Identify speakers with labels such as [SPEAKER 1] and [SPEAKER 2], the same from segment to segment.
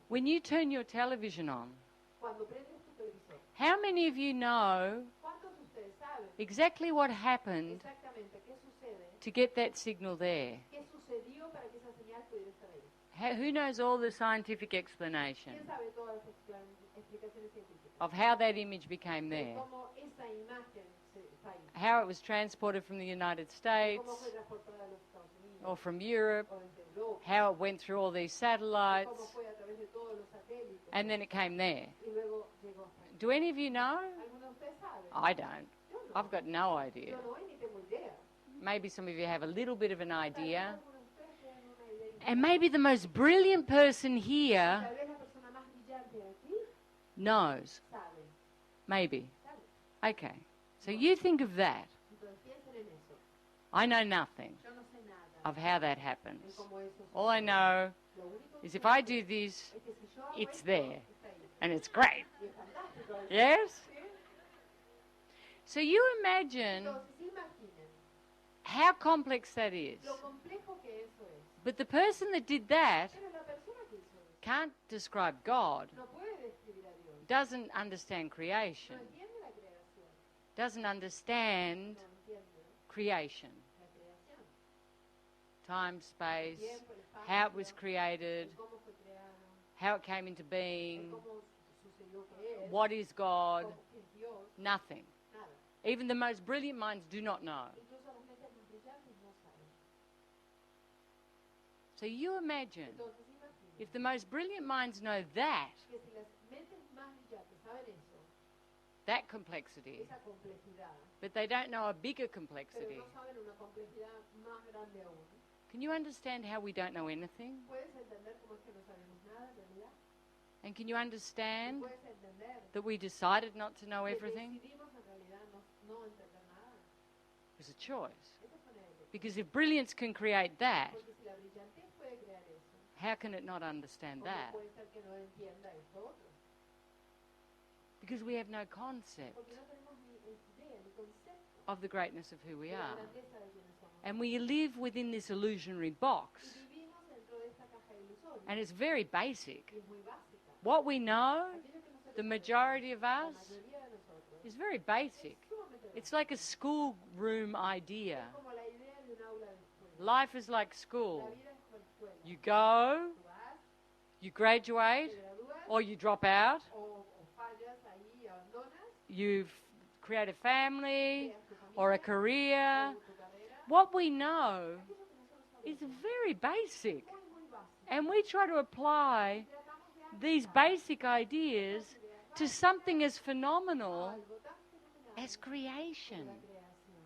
[SPEAKER 1] When you turn your television on,
[SPEAKER 2] cuando prendes tu televisor,
[SPEAKER 1] how many of you know
[SPEAKER 2] ¿cuántos de ustedes saben
[SPEAKER 1] exactly what happened
[SPEAKER 2] exactamente qué sucede,
[SPEAKER 1] to get that signal there?
[SPEAKER 2] qué sucedió para que esa señal pudiera estar ahí?
[SPEAKER 1] Who knows all the scientific explanation
[SPEAKER 2] ¿Quién sabe todas las explicaciones científicas
[SPEAKER 1] of how that image became
[SPEAKER 2] de
[SPEAKER 1] there?
[SPEAKER 2] cómo esa imagen está ahí?
[SPEAKER 1] How it was transported from the United States
[SPEAKER 2] ¿Cómo fue transportada a los Estados Unidos
[SPEAKER 1] or from Europe,
[SPEAKER 2] o desde Europa?
[SPEAKER 1] how it went through all these
[SPEAKER 2] ¿Cómo
[SPEAKER 1] satellites,
[SPEAKER 2] fue a través de todos los satélites?
[SPEAKER 1] and then it came there.
[SPEAKER 2] Y luego llegó hasta ahí.
[SPEAKER 1] Do any of you know?
[SPEAKER 2] ¿Alguno de ustedes sabe?
[SPEAKER 1] I don't.
[SPEAKER 2] Yo no.
[SPEAKER 1] I've got no idea.
[SPEAKER 2] Yo no, ni tengo idea.
[SPEAKER 1] Maybe some of you have a little bit of an idea.
[SPEAKER 2] Algunos de ustedes tienen una idea.
[SPEAKER 1] And maybe the most brilliant person here
[SPEAKER 2] Tal vez la persona más brillante de aquí
[SPEAKER 1] knows.
[SPEAKER 2] sabe.
[SPEAKER 1] Maybe.
[SPEAKER 2] ¿Sabe?
[SPEAKER 1] Okay. So you think of that.
[SPEAKER 2] Entonces piensen en eso.
[SPEAKER 1] I know nothing
[SPEAKER 2] Yo no sé nada
[SPEAKER 1] of how that
[SPEAKER 2] en
[SPEAKER 1] happens.
[SPEAKER 2] cómo eso
[SPEAKER 1] All I
[SPEAKER 2] sucede.
[SPEAKER 1] know
[SPEAKER 2] Lo único
[SPEAKER 1] is
[SPEAKER 2] que
[SPEAKER 1] if I
[SPEAKER 2] sé
[SPEAKER 1] do this,
[SPEAKER 2] es que si yo hago
[SPEAKER 1] it's
[SPEAKER 2] esto,
[SPEAKER 1] there.
[SPEAKER 2] está ahí.
[SPEAKER 1] and it's great.
[SPEAKER 2] Y es fantástico eso.
[SPEAKER 1] Yes?
[SPEAKER 2] ¿Sí?
[SPEAKER 1] So you imagine
[SPEAKER 2] Entonces imaginen
[SPEAKER 1] how complex that is.
[SPEAKER 2] lo complejo que eso es.
[SPEAKER 1] But the person that did that
[SPEAKER 2] Pero la persona que hizo eso
[SPEAKER 1] can't describe God,
[SPEAKER 2] no puede describir a Dios.
[SPEAKER 1] doesn't understand
[SPEAKER 2] No
[SPEAKER 1] creation,
[SPEAKER 2] entiende la creación.
[SPEAKER 1] doesn't understand
[SPEAKER 2] No entiende
[SPEAKER 1] creation,
[SPEAKER 2] la creación.
[SPEAKER 1] time, space,
[SPEAKER 2] Tiempo, el espacio,
[SPEAKER 1] how it was created,
[SPEAKER 2] el cómo fue creado,
[SPEAKER 1] how it came into
[SPEAKER 2] el
[SPEAKER 1] being,
[SPEAKER 2] cómo sucedió que es,
[SPEAKER 1] what is God,
[SPEAKER 2] cómo es Dios,
[SPEAKER 1] nothing.
[SPEAKER 2] nada.
[SPEAKER 1] Even the most brilliant minds do not know.
[SPEAKER 2] Incluso las mentes más brillantes no saben.
[SPEAKER 1] So you imagine
[SPEAKER 2] Entonces imaginen
[SPEAKER 1] if the most brilliant minds know that,
[SPEAKER 2] que si las mentes más brillantes saben eso,
[SPEAKER 1] that complexity,
[SPEAKER 2] esa complejidad,
[SPEAKER 1] but they don't know a bigger
[SPEAKER 2] pero
[SPEAKER 1] complexity.
[SPEAKER 2] no saben una complejidad más grande aún.
[SPEAKER 1] Can you understand how we don't know anything?
[SPEAKER 2] ¿Puedes entender cómo es que no sabemos nada en realidad?
[SPEAKER 1] And can you
[SPEAKER 2] ¿Y
[SPEAKER 1] understand
[SPEAKER 2] puedes entender
[SPEAKER 1] that we decided not to know
[SPEAKER 2] que
[SPEAKER 1] everything?
[SPEAKER 2] decidimos en realidad no entender nada?
[SPEAKER 1] It was a choice.
[SPEAKER 2] Esa fue una elección.
[SPEAKER 1] Because if brilliance can create that,
[SPEAKER 2] Porque si la brillantez puede crear eso,
[SPEAKER 1] how can it not understand
[SPEAKER 2] ¿cómo
[SPEAKER 1] that?
[SPEAKER 2] puede ser que no entienda esto otro?
[SPEAKER 1] Because we have no concept
[SPEAKER 2] Porque no tenemos ni idea, ni concepto
[SPEAKER 1] of the greatness of who we
[SPEAKER 2] de la
[SPEAKER 1] are.
[SPEAKER 2] grandeza de quienes somos.
[SPEAKER 1] And we live within this illusionary box.
[SPEAKER 2] Y vivimos dentro de esta caja ilusoria.
[SPEAKER 1] And it's very basic.
[SPEAKER 2] Y es muy básica.
[SPEAKER 1] What we know,
[SPEAKER 2] Aquello que nosotros
[SPEAKER 1] the
[SPEAKER 2] sabemos,
[SPEAKER 1] majority of
[SPEAKER 2] la
[SPEAKER 1] us,
[SPEAKER 2] mayoría de nosotros,
[SPEAKER 1] is very
[SPEAKER 2] es
[SPEAKER 1] basic.
[SPEAKER 2] sumamente
[SPEAKER 1] It's
[SPEAKER 2] básico.
[SPEAKER 1] like a schoolroom idea.
[SPEAKER 2] Es como la idea de un aula de escuela.
[SPEAKER 1] Life is like
[SPEAKER 2] La
[SPEAKER 1] school.
[SPEAKER 2] vida es como escuela.
[SPEAKER 1] You go,
[SPEAKER 2] Tú vas,
[SPEAKER 1] you graduate,
[SPEAKER 2] te gradúas,
[SPEAKER 1] or you drop out,
[SPEAKER 2] o fallas ahí y abandonas,
[SPEAKER 1] you create a family
[SPEAKER 2] creas tu familia,
[SPEAKER 1] or a career.
[SPEAKER 2] o tu carrera.
[SPEAKER 1] What we know
[SPEAKER 2] Aquello que nosotros
[SPEAKER 1] is
[SPEAKER 2] sabemos
[SPEAKER 1] very basic.
[SPEAKER 2] muy, muy básico.
[SPEAKER 1] And we try to apply
[SPEAKER 2] Tratamos de
[SPEAKER 1] these basic ideas to something as phenomenal
[SPEAKER 2] algo tan fenomenal
[SPEAKER 1] as
[SPEAKER 2] como
[SPEAKER 1] creation.
[SPEAKER 2] la creación.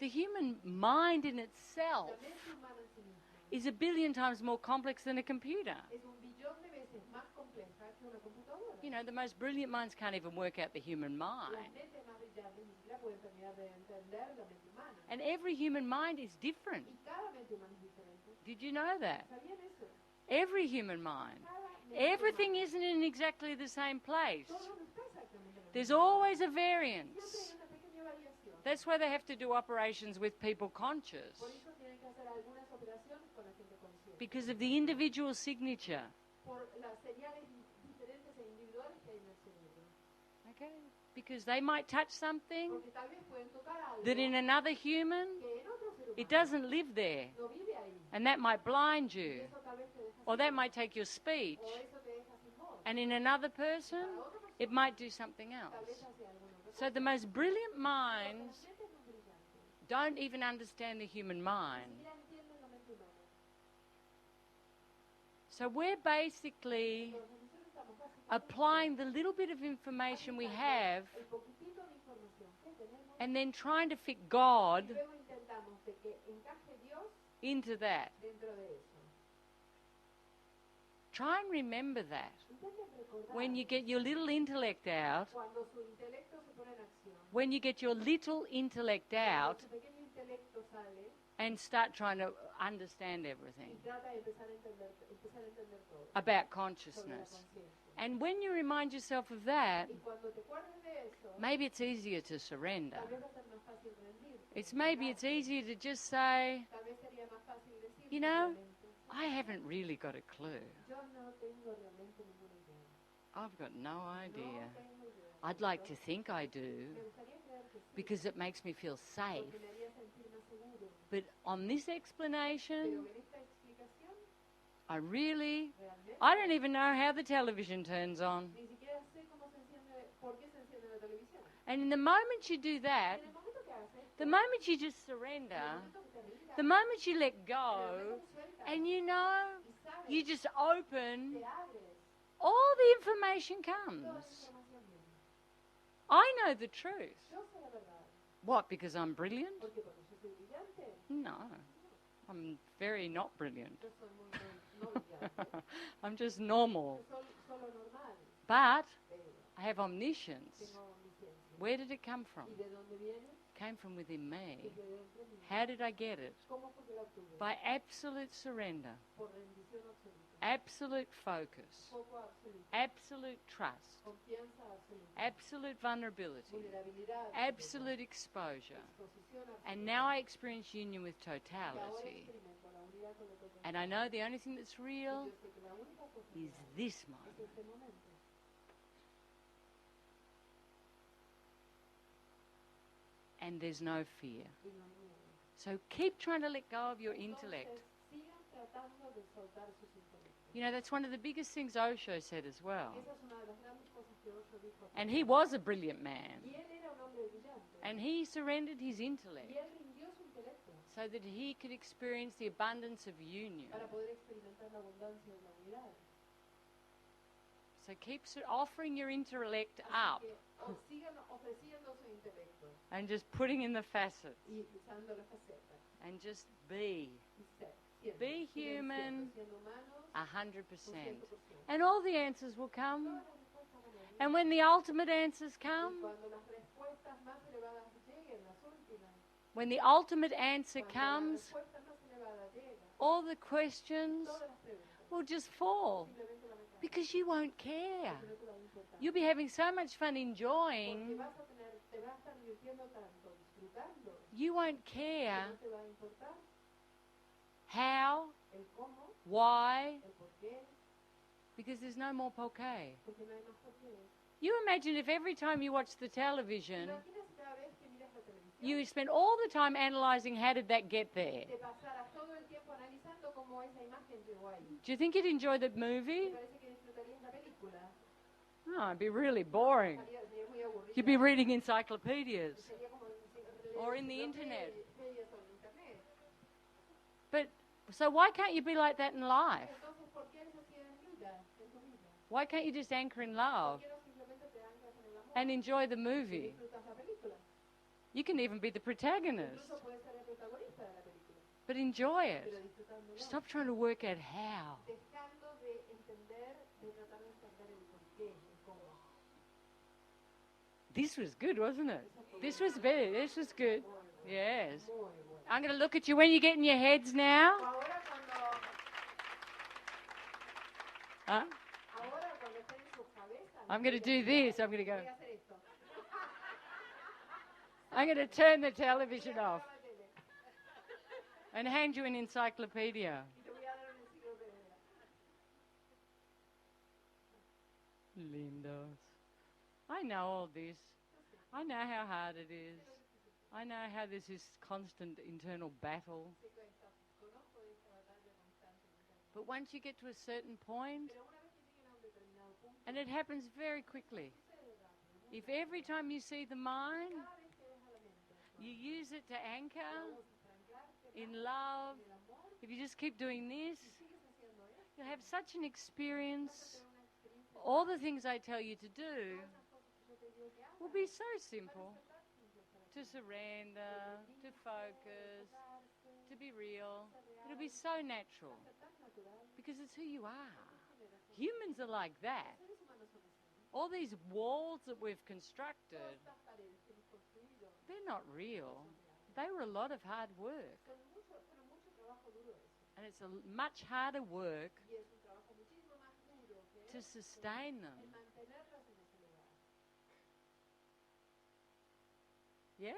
[SPEAKER 1] The human mind in itself
[SPEAKER 2] La mente humana en sí misma
[SPEAKER 1] is a billion times more complex than a computer.
[SPEAKER 2] es un billón de veces más compleja que una computadora.
[SPEAKER 1] You know, the most brilliant minds can't even work out the human
[SPEAKER 2] Las
[SPEAKER 1] mind.
[SPEAKER 2] mentes más brillantes ni siquiera pueden terminar de entender la mente humana.
[SPEAKER 1] And every human mind is different.
[SPEAKER 2] Y cada mente humana es diferente.
[SPEAKER 1] Did you know that?
[SPEAKER 2] ¿Sabían eso?
[SPEAKER 1] Every human mind.
[SPEAKER 2] Cada mente
[SPEAKER 1] Everything
[SPEAKER 2] humana,
[SPEAKER 1] isn't in exactly the same place.
[SPEAKER 2] todo no está exactamente en el
[SPEAKER 1] There's
[SPEAKER 2] mismo lugar.
[SPEAKER 1] always a
[SPEAKER 2] Siempre hay
[SPEAKER 1] variance.
[SPEAKER 2] una pequeña variación.
[SPEAKER 1] That's why they have to do operations with people conscious,
[SPEAKER 2] Por eso tienen que hacer algunas operaciones con la gente consciente.
[SPEAKER 1] because of the individual signature.
[SPEAKER 2] Por las señales diferentes e individuales que hay en el cerebro.
[SPEAKER 1] Okay? Because they might touch something
[SPEAKER 2] Porque tal vez pueden tocar algo
[SPEAKER 1] that in another human,
[SPEAKER 2] que en otro ser humano
[SPEAKER 1] it doesn't live there.
[SPEAKER 2] no vive ahí.
[SPEAKER 1] And that might blind
[SPEAKER 2] Y
[SPEAKER 1] you.
[SPEAKER 2] eso tal vez te deja
[SPEAKER 1] Or
[SPEAKER 2] sin
[SPEAKER 1] that
[SPEAKER 2] voz.
[SPEAKER 1] might take your speech.
[SPEAKER 2] O eso te deja sin voz.
[SPEAKER 1] And in another person,
[SPEAKER 2] Para otra persona,
[SPEAKER 1] it might do something
[SPEAKER 2] tal
[SPEAKER 1] else.
[SPEAKER 2] vez hace alguna otra
[SPEAKER 1] So the most brilliant minds
[SPEAKER 2] Las mentes más brillantes
[SPEAKER 1] don't even understand the human
[SPEAKER 2] ni
[SPEAKER 1] mind.
[SPEAKER 2] siquiera entienden la mente humana.
[SPEAKER 1] So we're basically
[SPEAKER 2] Entonces nosotros estamos básicamente
[SPEAKER 1] applying the little bit of information we have
[SPEAKER 2] el poquitito de información que tenemos
[SPEAKER 1] and then trying to fit
[SPEAKER 2] y
[SPEAKER 1] God
[SPEAKER 2] luego intentamos de que encaje Dios
[SPEAKER 1] into that.
[SPEAKER 2] dentro de eso.
[SPEAKER 1] Try and remember that.
[SPEAKER 2] Intenten recordar
[SPEAKER 1] When you get your little intellect out,
[SPEAKER 2] cuando su intelecto se pone en acción,
[SPEAKER 1] when you get your little intellect out
[SPEAKER 2] cuando su pequeño intelecto sale
[SPEAKER 1] and start trying to understand
[SPEAKER 2] y
[SPEAKER 1] everything
[SPEAKER 2] trata de empezar a entender todo
[SPEAKER 1] about
[SPEAKER 2] sobre la
[SPEAKER 1] consciousness.
[SPEAKER 2] conciencia.
[SPEAKER 1] And when you remind yourself of that,
[SPEAKER 2] Y cuando te acuerdes de eso,
[SPEAKER 1] maybe it's easier to surrender.
[SPEAKER 2] tal vez va a ser más fácil rendirte.
[SPEAKER 1] It's maybe it's easier to just say,
[SPEAKER 2] Tal vez sería más fácil decir
[SPEAKER 1] You know,
[SPEAKER 2] simplemente,
[SPEAKER 1] I haven't really got a clue.
[SPEAKER 2] yo no tengo realmente
[SPEAKER 1] I've got no idea.
[SPEAKER 2] No tengo idea.
[SPEAKER 1] I'd like to think I do
[SPEAKER 2] Me gustaría creer que sí,
[SPEAKER 1] because it makes me feel safe.
[SPEAKER 2] porque me haría sentir más seguro.
[SPEAKER 1] But on this
[SPEAKER 2] Pero
[SPEAKER 1] explanation,
[SPEAKER 2] en esta explicación,
[SPEAKER 1] I really,
[SPEAKER 2] realmente,
[SPEAKER 1] I don't even know how the television turns on.
[SPEAKER 2] ni siquiera sé cómo se enciende, por qué se enciende la televisión.
[SPEAKER 1] And in the moment you do that,
[SPEAKER 2] En el momento que haces esto,
[SPEAKER 1] the moment you just
[SPEAKER 2] en el
[SPEAKER 1] surrender,
[SPEAKER 2] momento que te rindas,
[SPEAKER 1] the moment you let
[SPEAKER 2] en el
[SPEAKER 1] go,
[SPEAKER 2] momento que sueltas,
[SPEAKER 1] and you know,
[SPEAKER 2] y sabes,
[SPEAKER 1] you just open,
[SPEAKER 2] te abres,
[SPEAKER 1] all the information
[SPEAKER 2] toda la
[SPEAKER 1] comes.
[SPEAKER 2] información viene.
[SPEAKER 1] I know the truth.
[SPEAKER 2] Yo sé la verdad.
[SPEAKER 1] What, because I'm brilliant?
[SPEAKER 2] ¿Por qué? Porque yo soy brillante.
[SPEAKER 1] No, I'm very not brilliant.
[SPEAKER 2] Yo soy muy no brillante.
[SPEAKER 1] I'm just normal.
[SPEAKER 2] Yo soy solo normal.
[SPEAKER 1] But
[SPEAKER 2] Pero
[SPEAKER 1] I have omniscience.
[SPEAKER 2] tengo omnisciencia.
[SPEAKER 1] Where did it come from?
[SPEAKER 2] ¿Y de dónde viene?
[SPEAKER 1] Came from within me.
[SPEAKER 2] Desde dentro mío.
[SPEAKER 1] How did I get it?
[SPEAKER 2] ¿Cómo fue que la obtuve?
[SPEAKER 1] By absolute surrender,
[SPEAKER 2] Por rendición absoluta.
[SPEAKER 1] absolute focus,
[SPEAKER 2] Foco absoluto.
[SPEAKER 1] absolute trust,
[SPEAKER 2] Confianza absoluta.
[SPEAKER 1] absolute vulnerability,
[SPEAKER 2] Vulnerabilidad
[SPEAKER 1] absolute exposure.
[SPEAKER 2] exposición absoluta.
[SPEAKER 1] And now I experience union with
[SPEAKER 2] Y ahora
[SPEAKER 1] totality.
[SPEAKER 2] experimento la unidad con lo total.
[SPEAKER 1] And I know the only thing that's
[SPEAKER 2] Y
[SPEAKER 1] real
[SPEAKER 2] yo sé que la única cosa
[SPEAKER 1] is
[SPEAKER 2] real
[SPEAKER 1] this
[SPEAKER 2] es
[SPEAKER 1] moment.
[SPEAKER 2] este momento.
[SPEAKER 1] And there's no fear.
[SPEAKER 2] Y no hay miedo.
[SPEAKER 1] So keep trying to let go of your intellect.
[SPEAKER 2] Entonces, sigan tratando de soltar sus intelectos.
[SPEAKER 1] You know, that's one of the biggest things Osho said as well.
[SPEAKER 2] Esa es una de las grandes cosas que Osho dijo.
[SPEAKER 1] And he was a brilliant man.
[SPEAKER 2] Y él era un hombre brillante.
[SPEAKER 1] And he surrendered his
[SPEAKER 2] Y
[SPEAKER 1] intellect
[SPEAKER 2] él rindió su intelecto
[SPEAKER 1] so that he could experience the abundance of union.
[SPEAKER 2] para poder experimentar la abundancia de la unidad.
[SPEAKER 1] So keep offering your intellect up
[SPEAKER 2] Así que sigan ofreciendo su intelecto
[SPEAKER 1] and just putting in the facets
[SPEAKER 2] y usando las facetas.
[SPEAKER 1] and just be
[SPEAKER 2] Y ser, siendo,
[SPEAKER 1] Be
[SPEAKER 2] sigan
[SPEAKER 1] human.
[SPEAKER 2] siendo humanos,
[SPEAKER 1] 100%.
[SPEAKER 2] un 100%.
[SPEAKER 1] And all the answers will come.
[SPEAKER 2] Todas las respuestas van a venir.
[SPEAKER 1] And when the ultimate answers
[SPEAKER 2] Y
[SPEAKER 1] come,
[SPEAKER 2] cuando las respuestas más elevadas lleguen, las últimas,
[SPEAKER 1] when the ultimate answer
[SPEAKER 2] cuando la
[SPEAKER 1] comes,
[SPEAKER 2] respuesta más elevada llega,
[SPEAKER 1] all the questions
[SPEAKER 2] todas las preguntas
[SPEAKER 1] will just fall
[SPEAKER 2] simplemente van a caer.
[SPEAKER 1] because you won't care.
[SPEAKER 2] Porque no te va a importar.
[SPEAKER 1] You'll be having so much fun
[SPEAKER 2] Porque
[SPEAKER 1] enjoying,
[SPEAKER 2] vas a tener, te vas a estar divirtiendo tanto, disfrutando,
[SPEAKER 1] you won't
[SPEAKER 2] que
[SPEAKER 1] care
[SPEAKER 2] no te va a importar
[SPEAKER 1] how,
[SPEAKER 2] el cómo,
[SPEAKER 1] why,
[SPEAKER 2] el por qué,
[SPEAKER 1] because there's no more poké.
[SPEAKER 2] porque no hay más por qué.
[SPEAKER 1] You imagine if every time you watch the television,
[SPEAKER 2] Imagina si cada vez que miras la televisión,
[SPEAKER 1] you spend all the time analysing how did that get there.
[SPEAKER 2] te pasaras todo el tiempo analizando cómo esa imagen llegó ahí.
[SPEAKER 1] Do you think you'd enjoy the
[SPEAKER 2] ¿Te
[SPEAKER 1] movie?
[SPEAKER 2] parece que disfrutarías la película?
[SPEAKER 1] No, it'd be really boring.
[SPEAKER 2] Sería muy aburrida.
[SPEAKER 1] You'd be reading encyclopedias
[SPEAKER 2] Sería como
[SPEAKER 1] or in the internet.
[SPEAKER 2] Leías en internet.
[SPEAKER 1] But so why can't you be like that in life?
[SPEAKER 2] Entonces, ¿por qué eres así en vida, en tu vida?
[SPEAKER 1] Why can't you just anchor in
[SPEAKER 2] ¿Por
[SPEAKER 1] love
[SPEAKER 2] qué no simplemente te anclas en el amor
[SPEAKER 1] and enjoy the
[SPEAKER 2] y
[SPEAKER 1] movie?
[SPEAKER 2] disfrutas la película?
[SPEAKER 1] You can even be the protagonist,
[SPEAKER 2] Incluso puedes ser el protagonista de la película,
[SPEAKER 1] but enjoy it.
[SPEAKER 2] pero disfrutándolo.
[SPEAKER 1] Stop trying to work out how.
[SPEAKER 2] Dejando de entender, de tratar de entender el por qué, el cómo.
[SPEAKER 1] This was good, wasn't it? This was better. This was good. Yes.
[SPEAKER 2] Muy bueno.
[SPEAKER 1] I'm going to look at you when you get in your heads now.
[SPEAKER 2] Ahora
[SPEAKER 1] Huh?
[SPEAKER 2] cuando esté en su cabeza,
[SPEAKER 1] I'm going to do this. I'm going to go.
[SPEAKER 2] voy a hacer esto.
[SPEAKER 1] I'm going to turn the television
[SPEAKER 2] Voy a
[SPEAKER 1] off
[SPEAKER 2] apagar la tele
[SPEAKER 1] and hand you an encyclopedia.
[SPEAKER 2] y te voy a dar una enciclopedia.
[SPEAKER 1] Lindos. I know all this. I know how hard it is. I know how there's this constant internal battle.
[SPEAKER 2] Sé que conozco de esta batalla constante interna.
[SPEAKER 1] But once you get to a certain point,
[SPEAKER 2] Pero una vez que lleguen a un determinado punto,
[SPEAKER 1] and it happens very quickly,
[SPEAKER 2] sucede rápido.
[SPEAKER 1] if every time you see the mind,
[SPEAKER 2] Cada vez que ves a la mente,
[SPEAKER 1] you use it to anchor
[SPEAKER 2] la usas para anclarte
[SPEAKER 1] in
[SPEAKER 2] más
[SPEAKER 1] love,
[SPEAKER 2] en el amor,
[SPEAKER 1] if you just keep doing this,
[SPEAKER 2] sigues haciendo esto,
[SPEAKER 1] you'll have such an
[SPEAKER 2] vas
[SPEAKER 1] experience.
[SPEAKER 2] a tener una experiencia.
[SPEAKER 1] All the things I tell you to do
[SPEAKER 2] Todas esas cosas que yo te digo que hagas
[SPEAKER 1] will be so
[SPEAKER 2] van a
[SPEAKER 1] simple.
[SPEAKER 2] ser tan simples para
[SPEAKER 1] To
[SPEAKER 2] ti.
[SPEAKER 1] surrender, to focus,
[SPEAKER 2] Enfocarse,
[SPEAKER 1] to be real.
[SPEAKER 2] ser
[SPEAKER 1] It'll
[SPEAKER 2] real,
[SPEAKER 1] be so natural
[SPEAKER 2] ser tan natural.
[SPEAKER 1] because it's who you are.
[SPEAKER 2] ¿Quién eres tú?
[SPEAKER 1] Humans are like that.
[SPEAKER 2] Los seres humanos son así.
[SPEAKER 1] All these walls that we've constructed,
[SPEAKER 2] Todas estas paredes que hemos construido
[SPEAKER 1] they're not real.
[SPEAKER 2] son reales.
[SPEAKER 1] They were a lot of hard work.
[SPEAKER 2] Fueron mucho trabajo duro eso.
[SPEAKER 1] And it's a much harder work
[SPEAKER 2] Y es un trabajo muchísimo más duro
[SPEAKER 1] to sustain
[SPEAKER 2] el
[SPEAKER 1] them.
[SPEAKER 2] mantenerlas en ese lugar.
[SPEAKER 1] Yes?